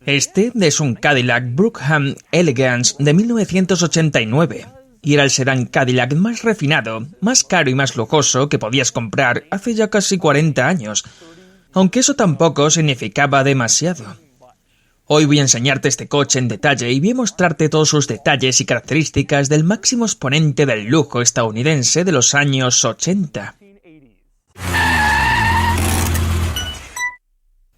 Este es un Cadillac Brookham Elegance de 1989 y era el sedán Cadillac más refinado, más caro y más lujoso que podías comprar hace ya casi 40 años, aunque eso tampoco significaba demasiado. Hoy voy a enseñarte este coche en detalle y voy a mostrarte todos sus detalles y características del máximo exponente del lujo estadounidense de los años 80.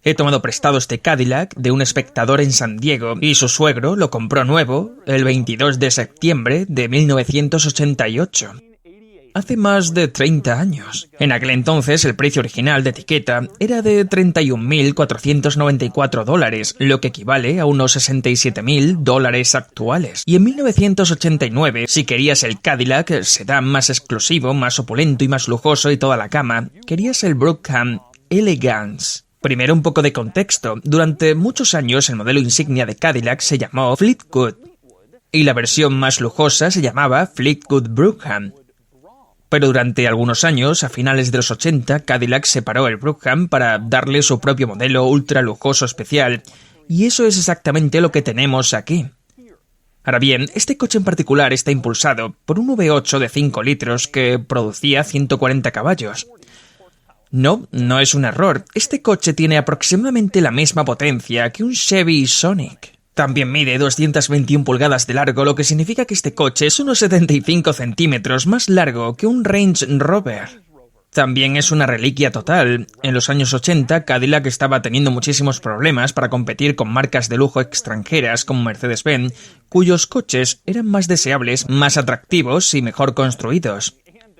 He tomado prestado este Cadillac de un espectador en San Diego y su suegro lo compró nuevo el 22 de septiembre de 1988. Hace más de 30 años. En aquel entonces el precio original de etiqueta era de $31.494, lo que equivale a unos $67.000 actuales. Y en 1989, si querías el Cadillac sedán más exclusivo, más opulento y más lujoso y toda la cama, querías el Brookham Elegance. Primero un poco de contexto. Durante muchos años el modelo insignia de Cadillac se llamó Fleetwood y la versión más lujosa se llamaba Fleetwood Brookham. Pero durante algunos años, a finales de los 80, Cadillac separó el Brookham para darle su propio modelo ultra lujoso especial, y eso es exactamente lo que tenemos aquí. Ahora bien, este coche en particular está impulsado por un V8 de 5 litros que producía 140 caballos. No es un error. Este coche tiene aproximadamente la misma potencia que un Chevy Sonic. También mide 221 pulgadas de largo, lo que significa que este coche es unos 75 centímetros más largo que un Range Rover. También es una reliquia total. En los años 80, Cadillac estaba teniendo muchísimos problemas para competir con marcas de lujo extranjeras como Mercedes-Benz, cuyos coches eran más deseables, más atractivos y mejor construidos.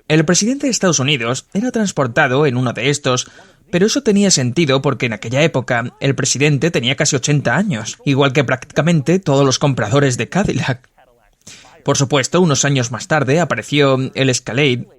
El presidente de Estados Unidos era transportado en uno de estos, pero eso tenía sentido porque en aquella época el presidente tenía casi 80 años, igual que prácticamente todos los compradores de Cadillac. Por supuesto, unos años más tarde apareció el Escalade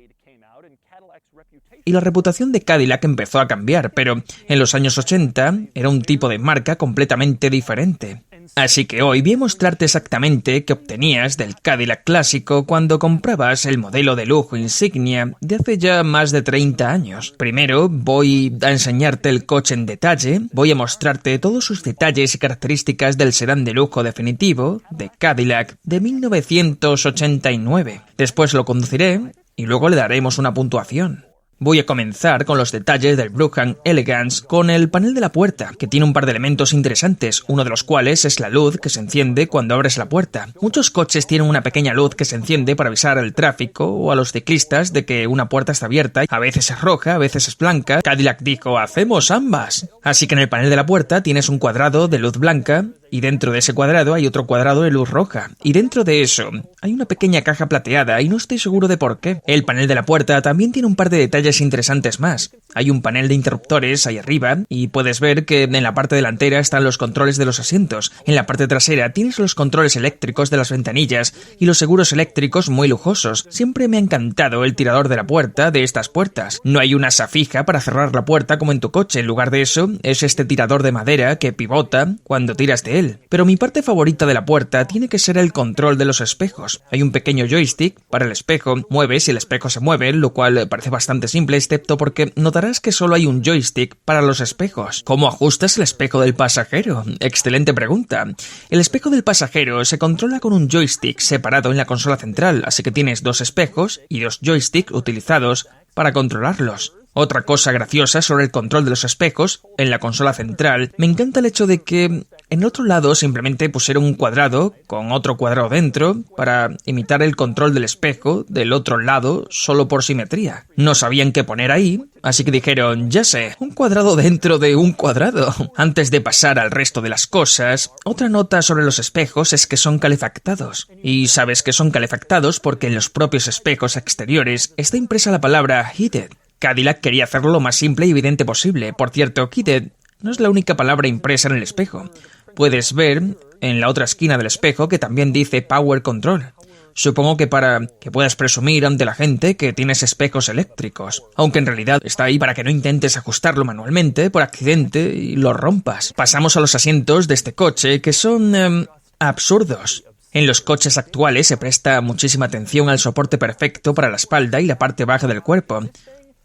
y la reputación de Cadillac empezó a cambiar, pero en los años 80 era un tipo de marca completamente diferente. Así que hoy voy a mostrarte exactamente qué obtenías del Cadillac clásico cuando comprabas el modelo de lujo insignia de hace ya más de 30 años. Primero voy a enseñarte el coche en detalle, voy a mostrarte todos sus detalles y características del sedán de lujo definitivo de Cadillac de 1989. Después lo conduciré y luego le daremos una puntuación. Voy a comenzar con los detalles del Brookham Elegance con el panel de la puerta, que tiene un par de elementos interesantes, uno de los cuales es la luz que se enciende cuando abres la puerta. Muchos coches tienen una pequeña luz que se enciende para avisar al tráfico o a los ciclistas de que una puerta está abierta. A veces es roja, a veces es blanca. Cadillac dijo, hacemos ambas. Así que en el panel de la puerta tienes un cuadrado de luz blanca y dentro de ese cuadrado hay otro cuadrado de luz roja. Y dentro de eso hay una pequeña caja plateada y no estoy seguro de por qué. El panel de la puerta también tiene un par de detalles interesantes más. Hay un panel de interruptores ahí arriba y puedes ver que en la parte delantera están los controles de los asientos. En la parte trasera tienes los controles eléctricos de las ventanillas y los seguros eléctricos muy lujosos. Siempre me ha encantado el tirador de la puerta de estas puertas. No hay una asa fija para cerrar la puerta como en tu coche. En lugar de eso, es este tirador de madera que pivota cuando tiras de él. Pero mi parte favorita de la puerta tiene que ser el control de los espejos. Hay un pequeño joystick para el espejo, mueves y el espejo se mueve, lo cual parece bastante simple, excepto porque notarás que solo hay un joystick para los espejos. ¿Cómo ajustas el espejo del pasajero? Excelente pregunta. El espejo del pasajero se controla con un joystick separado en la consola central, así que tienes dos espejos y dos joysticks utilizados para controlarlos. Otra cosa graciosa sobre el control de los espejos en la consola central, me encanta el hecho de que en el otro lado simplemente pusieron un cuadrado con otro cuadrado dentro para imitar el control del espejo del otro lado solo por simetría. No sabían qué poner ahí, así que dijeron, ya sé, un cuadrado dentro de un cuadrado. Antes de pasar al resto de las cosas, otra nota sobre los espejos es que son calefactados. Y sabes que son calefactados porque en los propios espejos exteriores está impresa la palabra heated. Cadillac quería hacerlo lo más simple y evidente posible. Por cierto, heated no es la única palabra impresa en el espejo. Puedes ver en la otra esquina del espejo que también dice Power Control. Supongo que para que puedas presumir ante la gente que tienes espejos eléctricos, aunque en realidad está ahí para que no intentes ajustarlo manualmente por accidente y lo rompas. Pasamos a los asientos de este coche que son absurdos. En los coches actuales se presta muchísima atención al soporte perfecto para la espalda y la parte baja del cuerpo.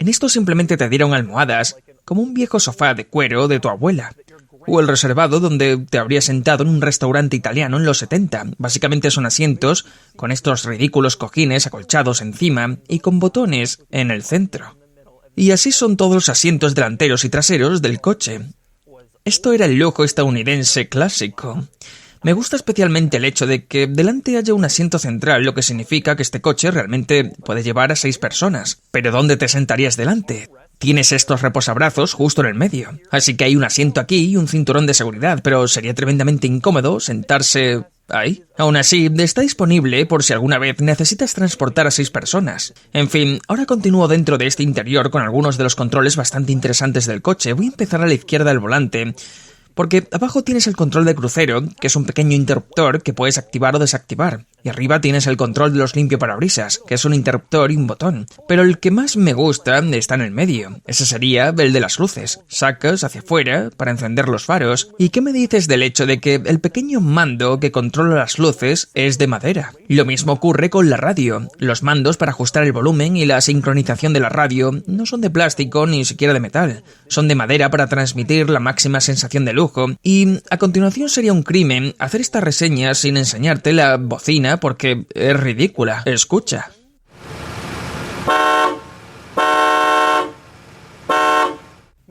En esto simplemente te dieron almohadas, como un viejo sofá de cuero de tu abuela. O el reservado donde te habrías sentado en un restaurante italiano en los 70. Básicamente son asientos con estos ridículos cojines acolchados encima y con botones en el centro. Y así son todos los asientos delanteros y traseros del coche. Esto era el lujo estadounidense clásico. Me gusta especialmente el hecho de que delante haya un asiento central, lo que significa que este coche realmente puede llevar a 6 personas. Pero ¿dónde te sentarías delante? Tienes estos reposabrazos justo en el medio. Así que hay un asiento aquí y un cinturón de seguridad, pero sería tremendamente incómodo sentarse ahí. Aún así, está disponible por si alguna vez necesitas transportar a 6 personas. En fin, ahora continúo dentro de este interior con algunos de los controles bastante interesantes del coche. Voy a empezar a la izquierda del volante, porque abajo tienes el control de crucero, que es un pequeño interruptor que puedes activar o desactivar. Y arriba tienes el control de los limpiaparabrisas, que es un interruptor y un botón. Pero el que más me gusta está en el medio. Ese sería el de las luces. Sacas hacia afuera para encender los faros. ¿Y qué me dices del hecho de que el pequeño mando que controla las luces es de madera? Lo mismo ocurre con la radio. Los mandos para ajustar el volumen y la sincronización de la radio no son de plástico ni siquiera de metal. Son de madera para transmitir la máxima sensación de lujo. Y a continuación sería un crimen hacer esta reseña sin enseñarte la bocina porque es ridícula. Escucha.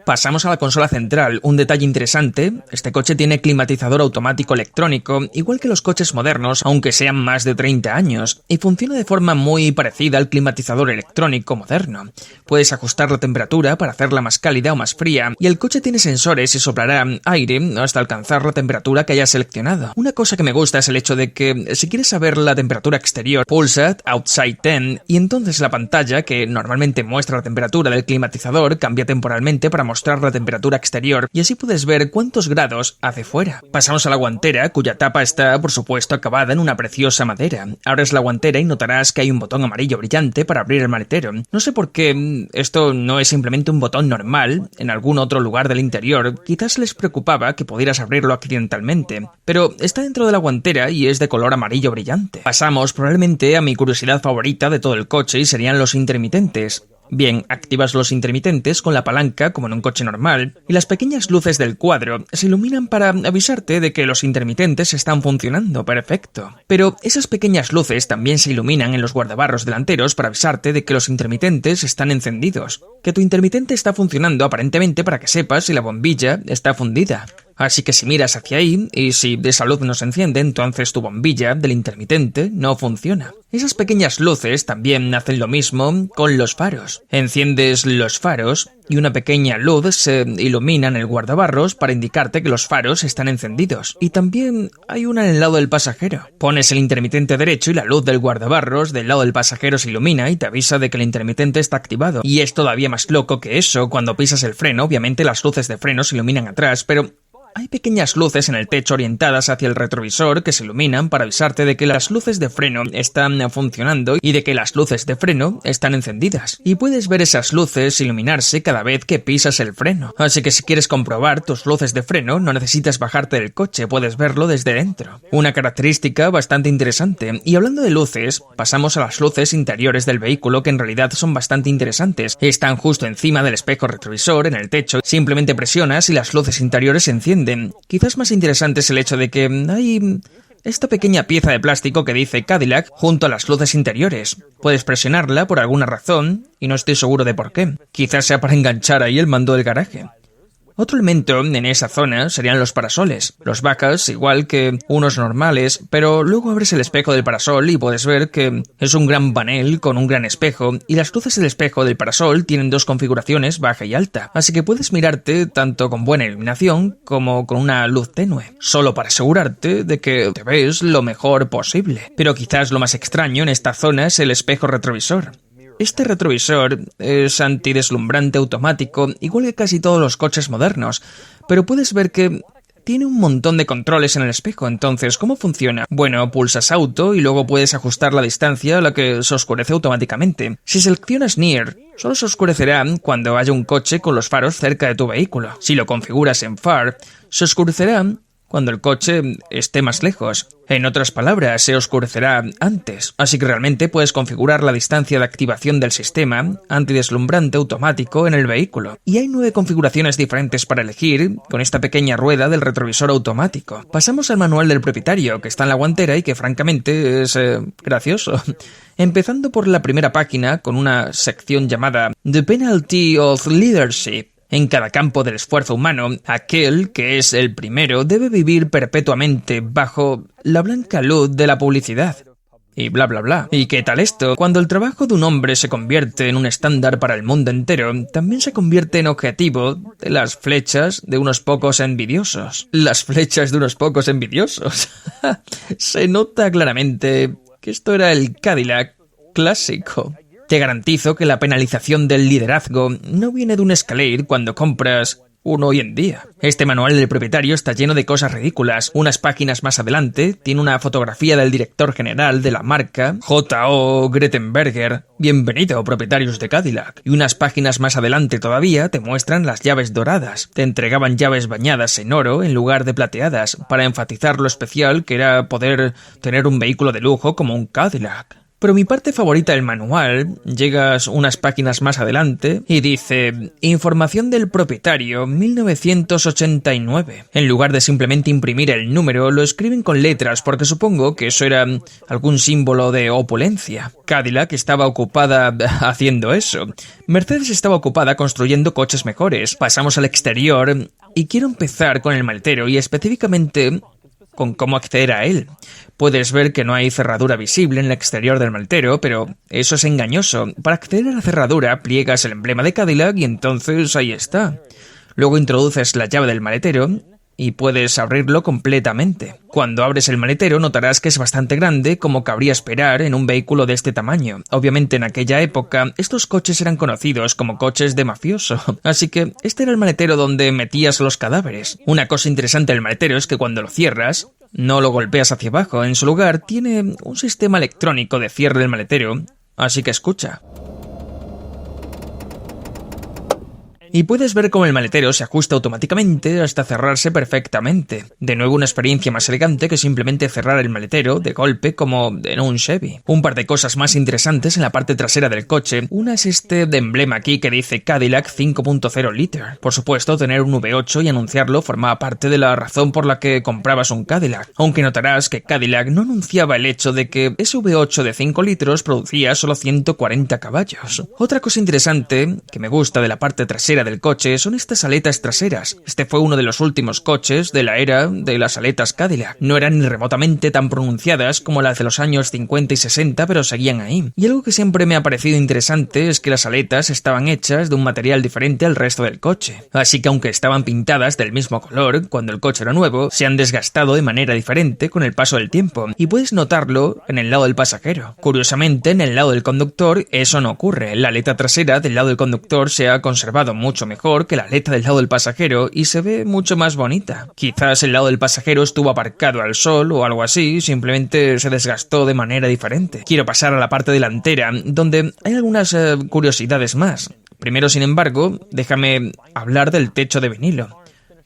Pasamos a la consola central. Un detalle interesante, este coche tiene climatizador automático electrónico, igual que los coches modernos, aunque sean más de 30 años, y funciona de forma muy parecida al climatizador electrónico moderno. Puedes ajustar la temperatura para hacerla más cálida o más fría, y el coche tiene sensores y soplará aire hasta alcanzar la temperatura que hayas seleccionado. Una cosa que me gusta es el hecho de que, si quieres saber la temperatura exterior, pulsa Outside 10, y entonces la pantalla, que normalmente muestra la temperatura del climatizador, cambia temporalmente para mostrar la temperatura exterior y así puedes ver cuántos grados hace fuera. Pasamos a la guantera, cuya tapa está, por supuesto, acabada en una preciosa madera. Abres la guantera y notarás que hay un botón amarillo brillante para abrir el maletero. No sé por qué esto no es simplemente un botón normal en algún otro lugar del interior. Quizás les preocupaba que pudieras abrirlo accidentalmente, pero está dentro de la guantera y es de color amarillo brillante. Pasamos probablemente a mi curiosidad favorita de todo el coche y serían los intermitentes. Bien, activas los intermitentes con la palanca como en un coche normal y las pequeñas luces del cuadro se iluminan para avisarte de que los intermitentes están funcionando perfecto. Pero esas pequeñas luces también se iluminan en los guardabarros delanteros para avisarte de que los intermitentes están encendidos, que tu intermitente está funcionando aparentemente para que sepas si la bombilla está fundida. Así que si miras hacia ahí, y si de esa luz no se enciende, entonces tu bombilla del intermitente no funciona. Esas pequeñas luces también hacen lo mismo con los faros. Enciendes los faros y una pequeña luz se ilumina en el guardabarros para indicarte que los faros están encendidos. Y también hay una en el lado del pasajero. Pones el intermitente derecho y la luz del guardabarros del lado del pasajero se ilumina y te avisa de que el intermitente está activado. Y es todavía más loco que eso. Cuando pisas el freno, obviamente las luces de freno se iluminan atrás, pero hay pequeñas luces en el techo orientadas hacia el retrovisor que se iluminan para avisarte de que las luces de freno están funcionando y de que las luces de freno están encendidas. Y puedes ver esas luces iluminarse cada vez que pisas el freno. Así que si quieres comprobar tus luces de freno, no necesitas bajarte del coche, puedes verlo desde dentro. Una característica bastante interesante. Y hablando de luces, pasamos a las luces interiores del vehículo, que en realidad son bastante interesantes. Están justo encima del espejo retrovisor, en el techo. Simplemente presionas y las luces interiores se encienden. Quizás más interesante es el hecho de que hay esta pequeña pieza de plástico que dice Cadillac junto a las luces interiores. Puedes presionarla por alguna razón y no estoy seguro de por qué. Quizás sea para enganchar ahí el mando del garaje. Otro elemento en esa zona serían los parasoles. Los bajas igual que unos normales, pero luego abres el espejo del parasol y puedes ver que es un gran panel con un gran espejo, y las luces del espejo del parasol tienen 2 configuraciones, baja y alta, así que puedes mirarte tanto con buena iluminación como con una luz tenue, solo para asegurarte de que te ves lo mejor posible. Pero quizás lo más extraño en esta zona es el espejo retrovisor. Este retrovisor es antideslumbrante automático, igual que casi todos los coches modernos, pero puedes ver que tiene un montón de controles en el espejo. Entonces, ¿cómo funciona? Bueno, pulsas auto y luego puedes ajustar la distancia a la que se oscurece automáticamente. Si seleccionas Near, solo se oscurecerá cuando haya un coche con los faros cerca de tu vehículo. Si lo configuras en Far, se oscurecerá cuando el coche esté más lejos. En otras palabras, se oscurecerá antes, así que realmente puedes configurar la distancia de activación del sistema antideslumbrante automático en el vehículo. Y hay 9 configuraciones diferentes para elegir con esta pequeña rueda del retrovisor automático. Pasamos al manual del propietario, que está en la guantera y que francamente es gracioso. Empezando por la primera página con una sección llamada The Penalty of Leadership. En cada campo del esfuerzo humano, aquel que es el primero debe vivir perpetuamente bajo la blanca luz de la publicidad. Y bla bla bla. ¿Y qué tal esto? Cuando el trabajo de un hombre se convierte en un estándar para el mundo entero, también se convierte en objetivo de las flechas de unos pocos envidiosos. Las flechas de unos pocos envidiosos. Se nota claramente que esto era el Cadillac clásico. Te garantizo que la penalización del liderazgo no viene de un Escalade cuando compras uno hoy en día. Este manual del propietario está lleno de cosas ridículas. Unas páginas más adelante tiene una fotografía del director general de la marca, J.O. Grettenberger. Bienvenido, propietarios de Cadillac. Y unas páginas más adelante todavía te muestran las llaves doradas. Te entregaban llaves bañadas en oro en lugar de plateadas, para enfatizar lo especial que era poder tener un vehículo de lujo como un Cadillac. Pero mi parte favorita del manual, llegas unas páginas más adelante y dice información del propietario 1989. En lugar de simplemente imprimir el número, lo escriben con letras porque supongo que eso era algún símbolo de opulencia. Cadillac estaba ocupada haciendo eso. Mercedes estaba ocupada construyendo coches mejores. Pasamos al exterior y quiero empezar con el maletero y específicamente con cómo acceder a él. Puedes ver que no hay cerradura visible en el exterior del maletero, pero eso es engañoso. Para acceder a la cerradura, pliegas el emblema de Cadillac y entonces ahí está. Luego introduces la llave del maletero y puedes abrirlo completamente. Cuando abres el maletero notarás que es bastante grande, como cabría esperar en un vehículo de este tamaño. Obviamente en aquella época estos coches eran conocidos como coches de mafioso, así que este era el maletero donde metías los cadáveres. Una cosa interesante del maletero es que cuando lo cierras, no lo golpeas hacia abajo. En su lugar tiene un sistema electrónico de cierre del maletero, así que escucha. Y puedes ver cómo el maletero se ajusta automáticamente hasta cerrarse perfectamente. De nuevo una experiencia más elegante que simplemente cerrar el maletero de golpe como en un Chevy. Un par de cosas más interesantes en la parte trasera del coche. Una es este de emblema aquí que dice Cadillac 5.0 liter. Por supuesto, tener un V8 y anunciarlo formaba parte de la razón por la que comprabas un Cadillac. Aunque notarás que Cadillac no anunciaba el hecho de que ese V8 de 5 litros producía solo 140 caballos. Otra cosa interesante que me gusta de la parte trasera del coche son estas aletas traseras. Este fue uno de los últimos coches de la era de las aletas Cadillac. No eran ni remotamente tan pronunciadas como las de los años 50 y 60, pero seguían ahí. Y algo que siempre me ha parecido interesante es que las aletas estaban hechas de un material diferente al resto del coche. Así que aunque estaban pintadas del mismo color cuando el coche era nuevo, se han desgastado de manera diferente con el paso del tiempo. Y puedes notarlo en el lado del pasajero. Curiosamente, en el lado del conductor eso no ocurre. La aleta trasera del lado del conductor se ha conservado mucho mejor que la aleta del lado del pasajero y se ve mucho más bonita. Quizás el lado del pasajero estuvo aparcado al sol o algo así, simplemente se desgastó de manera diferente. Quiero pasar a la parte delantera, donde hay algunas curiosidades más. Primero, sin embargo, déjame hablar del techo de vinilo.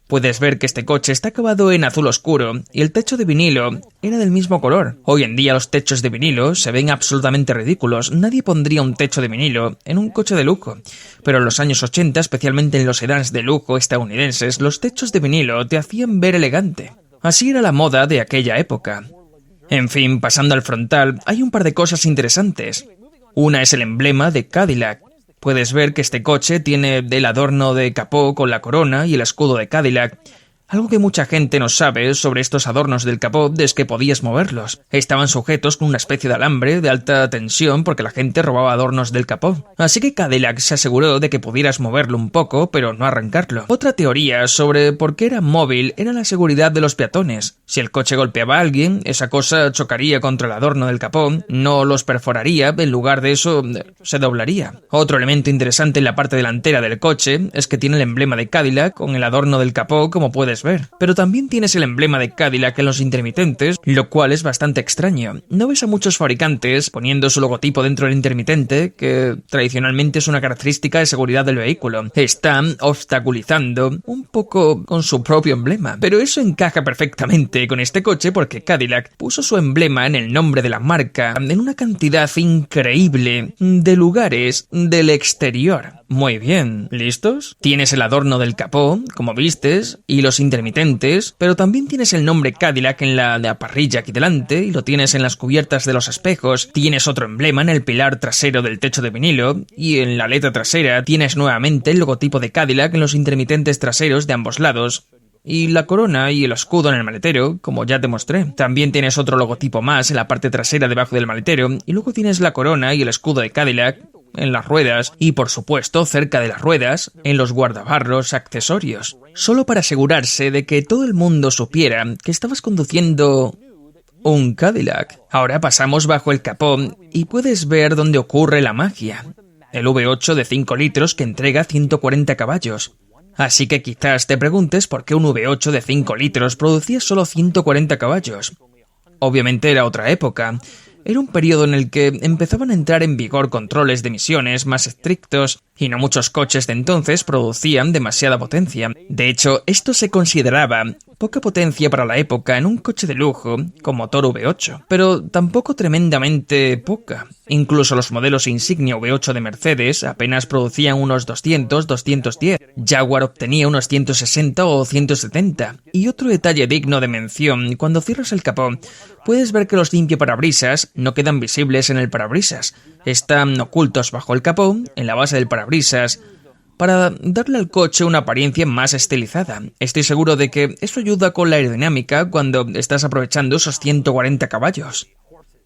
Puedes ver que este coche está acabado en azul oscuro y el techo de vinilo era del mismo color. Hoy en día los techos de vinilo se ven absolutamente ridículos. Nadie pondría un techo de vinilo en un coche de lujo. Pero en los años 80, especialmente en los sedans de lujo estadounidenses, los techos de vinilo te hacían ver elegante. Así era la moda de aquella época. En fin, pasando al frontal, hay un par de cosas interesantes. Una es el emblema de Cadillac. Puedes ver que este coche tiene el adorno de capó con la corona y el escudo de Cadillac. Algo que mucha gente no sabe sobre estos adornos del capó es que podías moverlos. Estaban sujetos con una especie de alambre de alta tensión porque la gente robaba adornos del capó. Así que Cadillac se aseguró de que pudieras moverlo un poco, pero no arrancarlo. Otra teoría sobre por qué era móvil era la seguridad de los peatones. Si el coche golpeaba a alguien, esa cosa chocaría contra el adorno del capó, no los perforaría, en lugar de eso se doblaría. Otro elemento interesante en la parte delantera del coche es que tiene el emblema de Cadillac con el adorno del capó, como puedes puedes ver. Pero también tienes el emblema de Cadillac en los intermitentes, lo cual es bastante extraño. No ves a muchos fabricantes poniendo su logotipo dentro del intermitente, que tradicionalmente es una característica de seguridad del vehículo. Están obstaculizando un poco con su propio emblema. Pero eso encaja perfectamente con este coche porque Cadillac puso su emblema en el nombre de la marca en una cantidad increíble de lugares del exterior. Muy bien, ¿listos? Tienes el adorno del capó, como vistes, y los intermitentes, pero también tienes el nombre Cadillac en la parrilla aquí delante, y lo tienes en las cubiertas de los espejos, tienes otro emblema en el pilar trasero del techo de vinilo, y en la aleta trasera tienes nuevamente el logotipo de Cadillac en los intermitentes traseros de ambos lados. Y la corona y el escudo en el maletero, como ya te mostré. También tienes otro logotipo más en la parte trasera debajo del maletero, y luego tienes la corona y el escudo de Cadillac en las ruedas y, por supuesto, cerca de las ruedas, en los guardabarros accesorios. Solo para asegurarse de que todo el mundo supiera que estabas conduciendo un Cadillac. Ahora pasamos bajo el capó y puedes ver dónde ocurre la magia. El V8 de 5 litros que entrega 140 caballos. Así que quizás te preguntes por qué un V8 de 5 litros producía solo 140 caballos. Obviamente era otra época. Era un periodo en el que empezaban a entrar en vigor controles de emisiones más estrictos y no muchos coches de entonces producían demasiada potencia. De hecho, esto se consideraba poca potencia para la época en un coche de lujo con motor V8, pero tampoco tremendamente poca. Incluso los modelos insignia V8 de Mercedes apenas producían unos 200-210. Jaguar obtenía unos 160 o 170. Y otro detalle digno de mención, cuando cierras el capó, puedes ver que los limpiaparabrisas no quedan visibles en el parabrisas. Están ocultos bajo el capó, en la base del parabrisas, para darle al coche una apariencia más estilizada. Estoy seguro de que eso ayuda con la aerodinámica cuando estás aprovechando esos 140 caballos.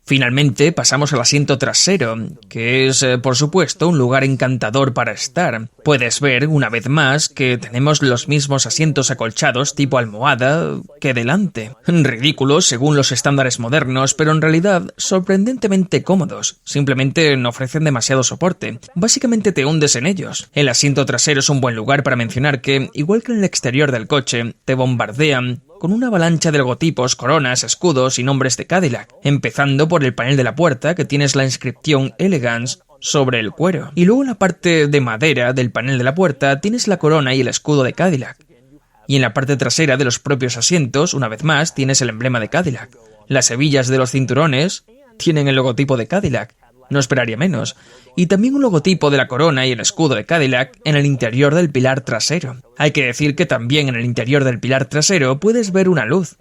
Finalmente pasamos al asiento trasero, que es, por supuesto, un lugar encantador para estar. Puedes ver, una vez más, que tenemos los mismos asientos acolchados tipo almohada que delante. Ridículos según los estándares modernos, pero en realidad sorprendentemente cómodos. Simplemente no ofrecen demasiado soporte. Básicamente te hundes en ellos. El asiento trasero es un buen lugar para mencionar que, igual que en el exterior del coche, te bombardean con una avalancha de logotipos, coronas, escudos y nombres de Cadillac, empezando por el panel de la puerta que tienes la inscripción Elegance sobre el cuero. Y luego en la parte de madera del panel de la puerta tienes la corona y el escudo de Cadillac. Y en la parte trasera de los propios asientos, una vez más, tienes el emblema de Cadillac. Las hebillas de los cinturones tienen el logotipo de Cadillac. No esperaría menos. Y también un logotipo de la corona y el escudo de Cadillac en el interior del pilar trasero. Hay que decir que también en el interior del pilar trasero puedes ver una luz.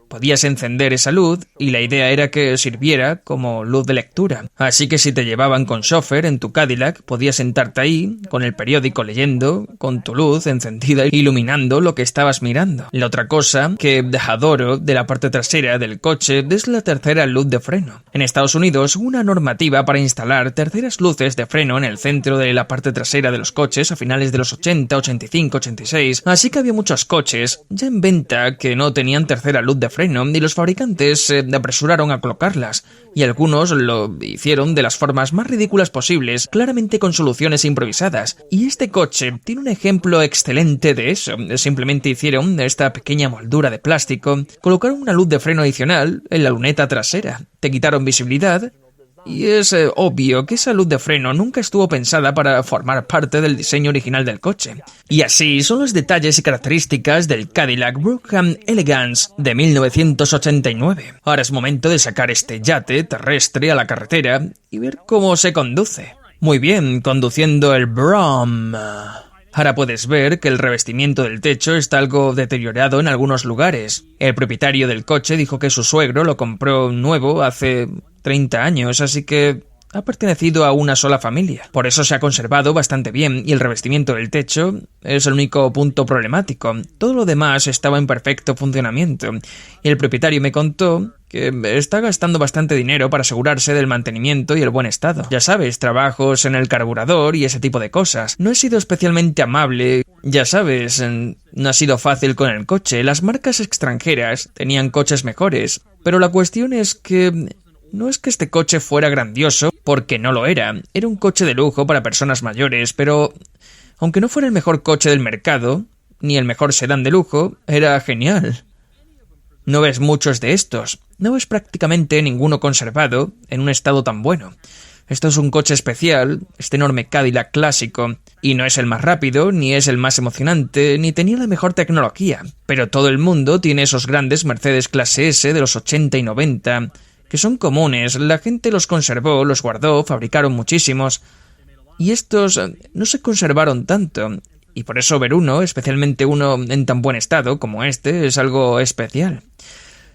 Podías encender esa luz y la idea era que sirviera como luz de lectura. Así que si te llevaban con chofer en tu Cadillac, podías sentarte ahí, con el periódico leyendo, con tu luz encendida iluminando lo que estabas mirando. La otra cosa que adoro de la parte trasera del coche es la tercera luz de freno. En Estados Unidos hubo una normativa para instalar terceras luces de freno en el centro de la parte trasera de los coches a finales de los 80, 85, 86, así que había muchos coches ya en venta que no tenían tercera luz de freno y los fabricantes se apresuraron a colocarlas, y algunos lo hicieron de las formas más ridículas posibles, claramente con soluciones improvisadas. Y este coche tiene un ejemplo excelente de eso. Simplemente hicieron esta pequeña moldura de plástico, colocaron una luz de freno adicional en la luneta trasera, te quitaron visibilidad, y es obvio que esa luz de freno nunca estuvo pensada para formar parte del diseño original del coche. Y así son los detalles y características del Cadillac Brougham Elegance de 1989. Ahora es momento de sacar este yate terrestre a la carretera y ver cómo se conduce. Muy bien, conduciendo el Brougham. Ahora puedes ver que el revestimiento del techo está algo deteriorado en algunos lugares. El propietario del coche dijo que su suegro lo compró nuevo hace 30 años, así que ha pertenecido a una sola familia. Por eso se ha conservado bastante bien y el revestimiento del techo es el único punto problemático. Todo lo demás estaba en perfecto funcionamiento. Y el propietario me contó que está gastando bastante dinero para asegurarse del mantenimiento y el buen estado. Ya sabes, trabajos en el carburador y ese tipo de cosas. No he sido especialmente amable. Ya sabes, no ha sido fácil con el coche. Las marcas extranjeras tenían coches mejores. Pero la cuestión es que no es que este coche fuera grandioso, porque no lo era. Era un coche de lujo para personas mayores, pero aunque no fuera el mejor coche del mercado, ni el mejor sedán de lujo, era genial. No ves muchos de estos, no ves prácticamente ninguno conservado en un estado tan bueno. Esto es un coche especial, este enorme Cadillac clásico, y no es el más rápido, ni es el más emocionante, ni tenía la mejor tecnología, pero todo el mundo tiene esos grandes Mercedes clase S de los 80 y 90, que son comunes, la gente los conservó, los guardó, fabricaron muchísimos, y estos no se conservaron tanto, y por eso ver uno, especialmente uno en tan buen estado como este, es algo especial.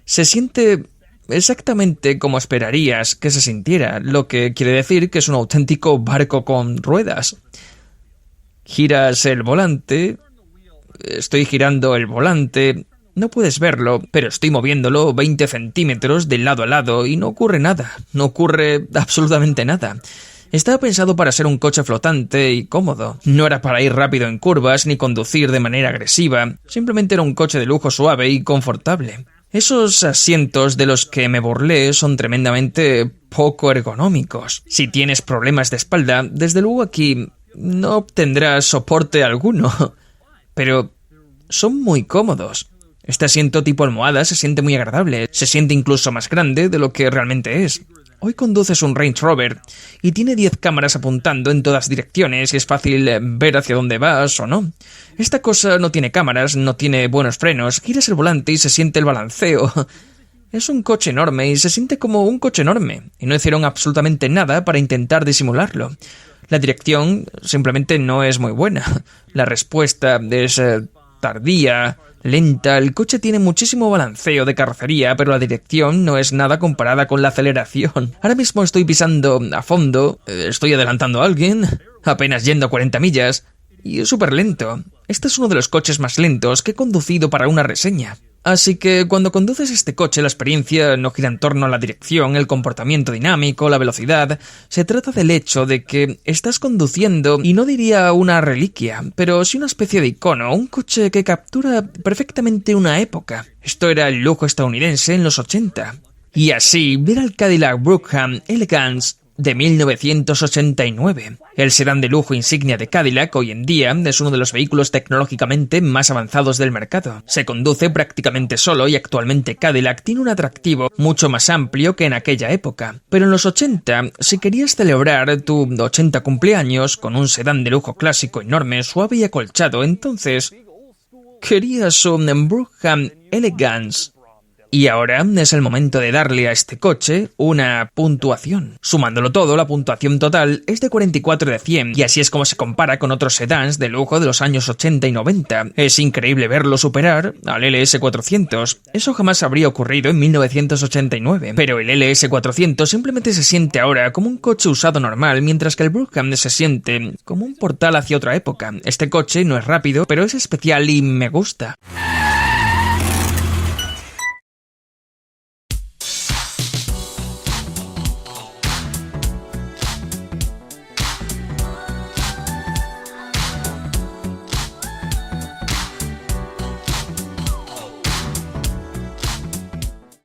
Se siente exactamente como esperarías que se sintiera, lo que quiere decir que es un auténtico barco con ruedas. Giras el volante, estoy girando el volante, no puedes verlo, pero estoy moviéndolo 20 centímetros de lado a lado y no ocurre nada, no ocurre absolutamente nada. Estaba pensado para ser un coche flotante y cómodo. No era para ir rápido en curvas ni conducir de manera agresiva, simplemente era un coche de lujo suave y confortable. Esos asientos de los que me burlé son tremendamente poco ergonómicos. Si tienes problemas de espalda, desde luego aquí no obtendrás soporte alguno. Pero son muy cómodos. Este asiento tipo almohada se siente muy agradable, se siente incluso más grande de lo que realmente es. Hoy conduces un Range Rover y tiene 10 cámaras apuntando en todas direcciones y es fácil ver hacia dónde vas o no. Esta cosa no tiene cámaras, no tiene buenos frenos, giras el volante y se siente el balanceo. Es un coche enorme y se siente como un coche enorme, y no hicieron absolutamente nada para intentar disimularlo. La dirección simplemente no es muy buena. La respuesta es tardía, lenta, el coche tiene muchísimo balanceo de carrocería, pero la dirección no es nada comparada con la aceleración. Ahora mismo estoy pisando a fondo, estoy adelantando a alguien, apenas yendo a 40 millas, y es súper lento. Este es uno de los coches más lentos que he conducido para una reseña. Así que cuando conduces este coche la experiencia no gira en torno a la dirección, el comportamiento dinámico, la velocidad. Se trata del hecho de que estás conduciendo, y no diría una reliquia, pero sí una especie de icono, un coche que captura perfectamente una época. Esto era el lujo estadounidense en los 80. Y así, ver al Cadillac Brookham Elegance de 1989. El sedán de lujo insignia de Cadillac hoy en día es uno de los vehículos tecnológicamente más avanzados del mercado. Se conduce prácticamente solo y actualmente Cadillac tiene un atractivo mucho más amplio que en aquella época. Pero en los 80, si querías celebrar tu 80 cumpleaños con un sedán de lujo clásico enorme, suave y acolchado, entonces querías un Brookham Elegance. Y ahora es el momento de darle a este coche una puntuación. Sumándolo todo, la puntuación total es de 44 de 100, y así es como se compara con otros sedans de lujo de los años 80 y 90. Es increíble verlo superar al LS400. Eso jamás habría ocurrido en 1989, pero el LS400 simplemente se siente ahora como un coche usado normal, mientras que el Brookham se siente como un portal hacia otra época. Este coche no es rápido, pero es especial y me gusta.